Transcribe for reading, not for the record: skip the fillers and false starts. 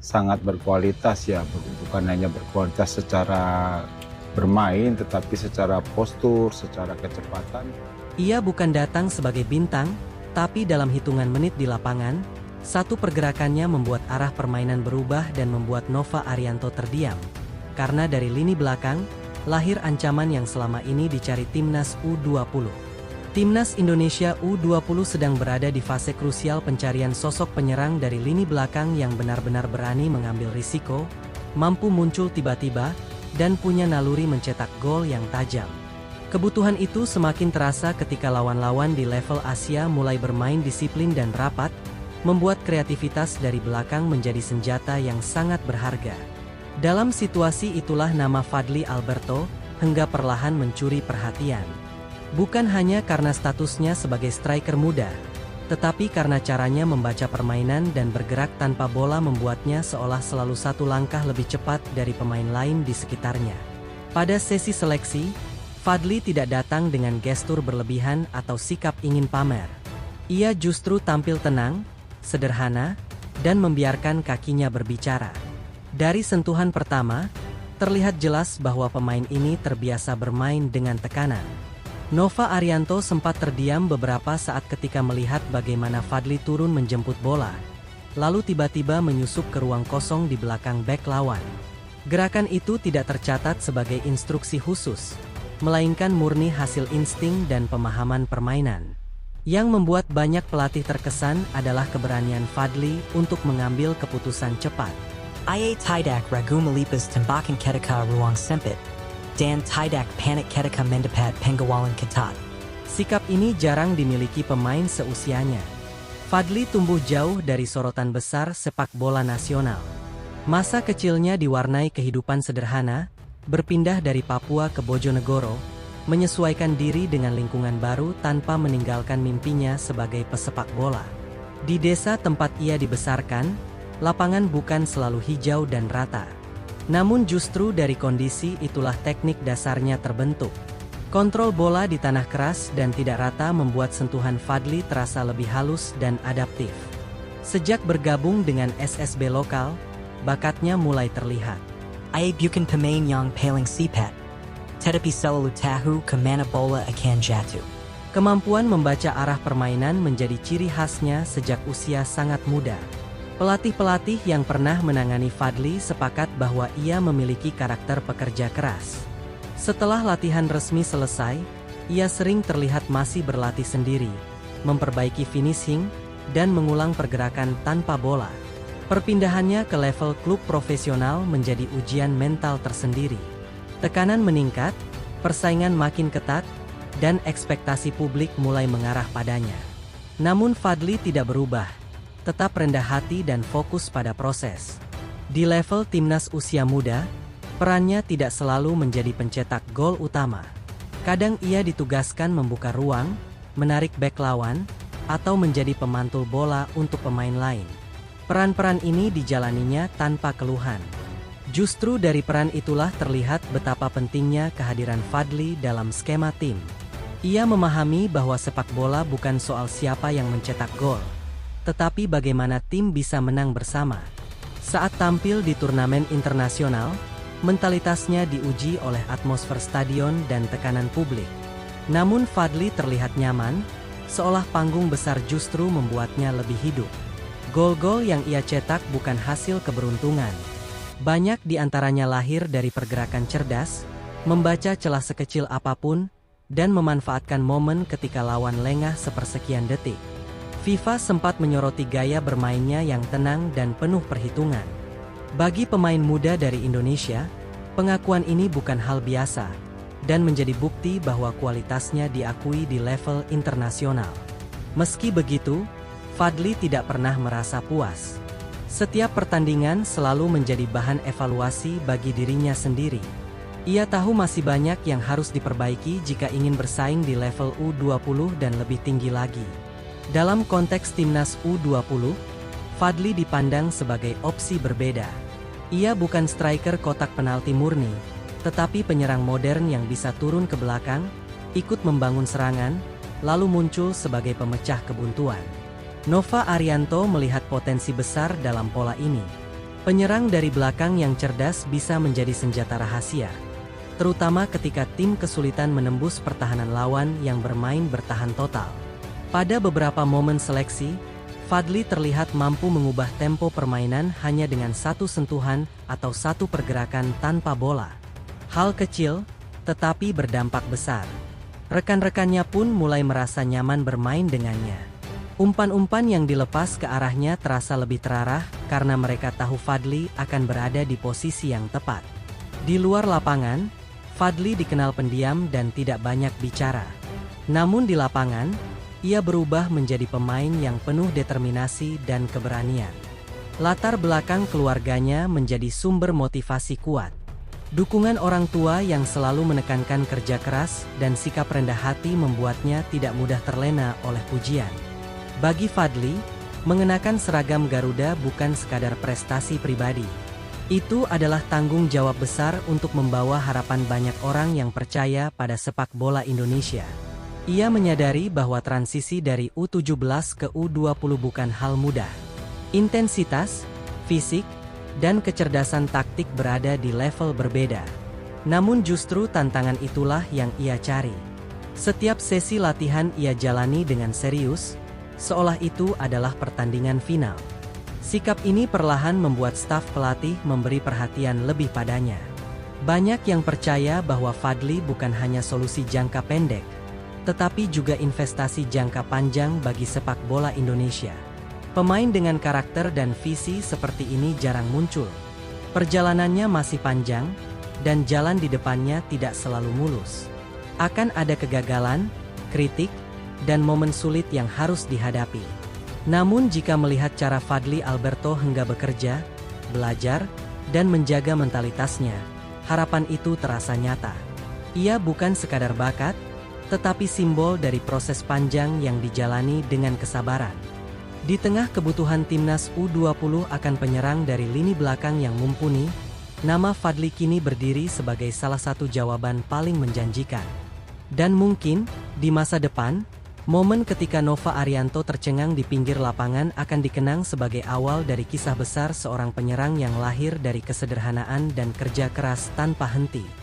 sangat berkualitas ya, bukan hanya berkualitas secara bermain, tetapi secara postur, secara kecepatan. Ia bukan datang sebagai bintang, tapi dalam hitungan menit di lapangan, satu pergerakannya membuat arah permainan berubah dan membuat Nova Arianto terdiam. Karena dari lini belakang, lahir ancaman yang selama ini dicari Timnas U20. Timnas Indonesia U20 sedang berada di fase krusial pencarian sosok penyerang dari lini belakang yang benar-benar berani mengambil risiko, mampu muncul tiba-tiba, dan punya naluri mencetak gol yang tajam. Kebutuhan itu semakin terasa ketika lawan-lawan di level Asia mulai bermain disiplin dan rapat, membuat kreativitas dari belakang menjadi senjata yang sangat berharga. Dalam situasi itulah nama Fadly Alberto hingga perlahan mencuri perhatian. Bukan hanya karena statusnya sebagai striker muda, tetapi karena caranya membaca permainan dan bergerak tanpa bola membuatnya seolah selalu satu langkah lebih cepat dari pemain lain di sekitarnya. Pada sesi seleksi, Fadly tidak datang dengan gestur berlebihan atau sikap ingin pamer. Ia justru tampil tenang, sederhana, dan membiarkan kakinya berbicara. Dari sentuhan pertama, terlihat jelas bahwa pemain ini terbiasa bermain dengan tekanan. Nova Arianto sempat terdiam beberapa saat ketika melihat bagaimana Fadly turun menjemput bola, lalu tiba-tiba menyusup ke ruang kosong di belakang bek lawan. Gerakan itu tidak tercatat sebagai instruksi khusus, melainkan murni hasil insting dan pemahaman permainan. Yang membuat banyak pelatih terkesan adalah keberanian Fadly untuk mengambil keputusan cepat. Ia tidak ragu melipas tembakan ketika ruang sempit, dan tidak panik ketika mendapat pengawalan ketat. Sikap ini jarang dimiliki pemain seusianya. Fadly tumbuh jauh dari sorotan besar sepak bola nasional. Masa kecilnya diwarnai kehidupan sederhana, berpindah dari Papua ke Bojonegoro, menyesuaikan diri dengan lingkungan baru tanpa meninggalkan mimpinya sebagai pesepak bola. Di desa tempat ia dibesarkan, lapangan bukan selalu hijau dan rata. Namun justru dari kondisi itulah teknik dasarnya terbentuk. Kontrol bola di tanah keras dan tidak rata membuat sentuhan Fadly terasa lebih halus dan adaptif. Sejak bergabung dengan SSB lokal, bakatnya mulai terlihat. Ia bukan pemain yang paling sipat, tetapi selalu tahu kemana bola akan jatuh. Kemampuan membaca arah permainan menjadi ciri khasnya sejak usia sangat muda. Pelatih-pelatih yang pernah menangani Fadly sepakat bahwa ia memiliki karakter pekerja keras. Setelah latihan resmi selesai, ia sering terlihat masih berlatih sendiri, memperbaiki finishing, dan mengulang pergerakan tanpa bola. Perpindahannya ke level klub profesional menjadi ujian mental tersendiri. Tekanan meningkat, persaingan makin ketat, dan ekspektasi publik mulai mengarah padanya. Namun Fadly tidak berubah. Tetap rendah hati dan fokus pada proses. Di level timnas usia muda, perannya tidak selalu menjadi pencetak gol utama. Kadang ia ditugaskan membuka ruang, menarik bek lawan, atau menjadi pemantul bola untuk pemain lain. Peran-peran ini dijalaninya tanpa keluhan. Justru dari peran itulah terlihat betapa pentingnya kehadiran Fadly dalam skema tim. Ia memahami bahwa sepak bola bukan soal siapa yang mencetak gol, tetapi bagaimana tim bisa menang bersama. Saat tampil di turnamen internasional, mentalitasnya diuji oleh atmosfer stadion dan tekanan publik. Namun Fadly terlihat nyaman, seolah panggung besar justru membuatnya lebih hidup. Gol-gol yang ia cetak bukan hasil keberuntungan. Banyak di antaranya lahir dari pergerakan cerdas, membaca celah sekecil apapun, dan memanfaatkan momen ketika lawan lengah sepersekian detik. FIFA sempat menyoroti gaya bermainnya yang tenang dan penuh perhitungan. Bagi pemain muda dari Indonesia, pengakuan ini bukan hal biasa, dan menjadi bukti bahwa kualitasnya diakui di level internasional. Meski begitu, Fadly tidak pernah merasa puas. Setiap pertandingan selalu menjadi bahan evaluasi bagi dirinya sendiri. Ia tahu masih banyak yang harus diperbaiki jika ingin bersaing di level U20 dan lebih tinggi lagi. Dalam konteks timnas U20, Fadly dipandang sebagai opsi berbeda. Ia bukan striker kotak penalti murni, tetapi penyerang modern yang bisa turun ke belakang, ikut membangun serangan, lalu muncul sebagai pemecah kebuntuan. Nova Arianto melihat potensi besar dalam pola ini. Penyerang dari belakang yang cerdas bisa menjadi senjata rahasia, terutama ketika tim kesulitan menembus pertahanan lawan yang bermain bertahan total. Pada beberapa momen seleksi, Fadly terlihat mampu mengubah tempo permainan hanya dengan satu sentuhan atau satu pergerakan tanpa bola. Hal kecil, tetapi berdampak besar. Rekan-rekannya pun mulai merasa nyaman bermain dengannya. Umpan-umpan yang dilepas ke arahnya terasa lebih terarah karena mereka tahu Fadly akan berada di posisi yang tepat. Di luar lapangan, Fadly dikenal pendiam dan tidak banyak bicara. Namun di lapangan, ia berubah menjadi pemain yang penuh determinasi dan keberanian. Latar belakang keluarganya menjadi sumber motivasi kuat. Dukungan orang tua yang selalu menekankan kerja keras dan sikap rendah hati membuatnya tidak mudah terlena oleh pujian. Bagi Fadly, mengenakan seragam Garuda bukan sekadar prestasi pribadi. Itu adalah tanggung jawab besar untuk membawa harapan banyak orang yang percaya pada sepak bola Indonesia. Ia menyadari bahwa transisi dari U17 ke U20 bukan hal mudah. Intensitas, fisik, dan kecerdasan taktik berada di level berbeda. Namun justru tantangan itulah yang ia cari. Setiap sesi latihan ia jalani dengan serius, seolah itu adalah pertandingan final. Sikap ini perlahan membuat staf pelatih memberi perhatian lebih padanya. Banyak yang percaya bahwa Fadly bukan hanya solusi jangka pendek, tetapi juga investasi jangka panjang bagi sepak bola Indonesia. Pemain dengan karakter dan visi seperti ini jarang muncul. Perjalanannya masih panjang, dan jalan di depannya tidak selalu mulus. Akan ada kegagalan, kritik, dan momen sulit yang harus dihadapi. Namun jika melihat cara Fadly Alberto hingga bekerja, belajar, dan menjaga mentalitasnya, harapan itu terasa nyata. Ia bukan sekadar bakat, tetapi simbol dari proses panjang yang dijalani dengan kesabaran. Di tengah kebutuhan timnas U20 akan penyerang dari lini belakang yang mumpuni, nama Fadly kini berdiri sebagai salah satu jawaban paling menjanjikan. Dan mungkin, di masa depan, momen ketika Nova Arianto tercengang di pinggir lapangan akan dikenang sebagai awal dari kisah besar seorang penyerang yang lahir dari kesederhanaan dan kerja keras tanpa henti.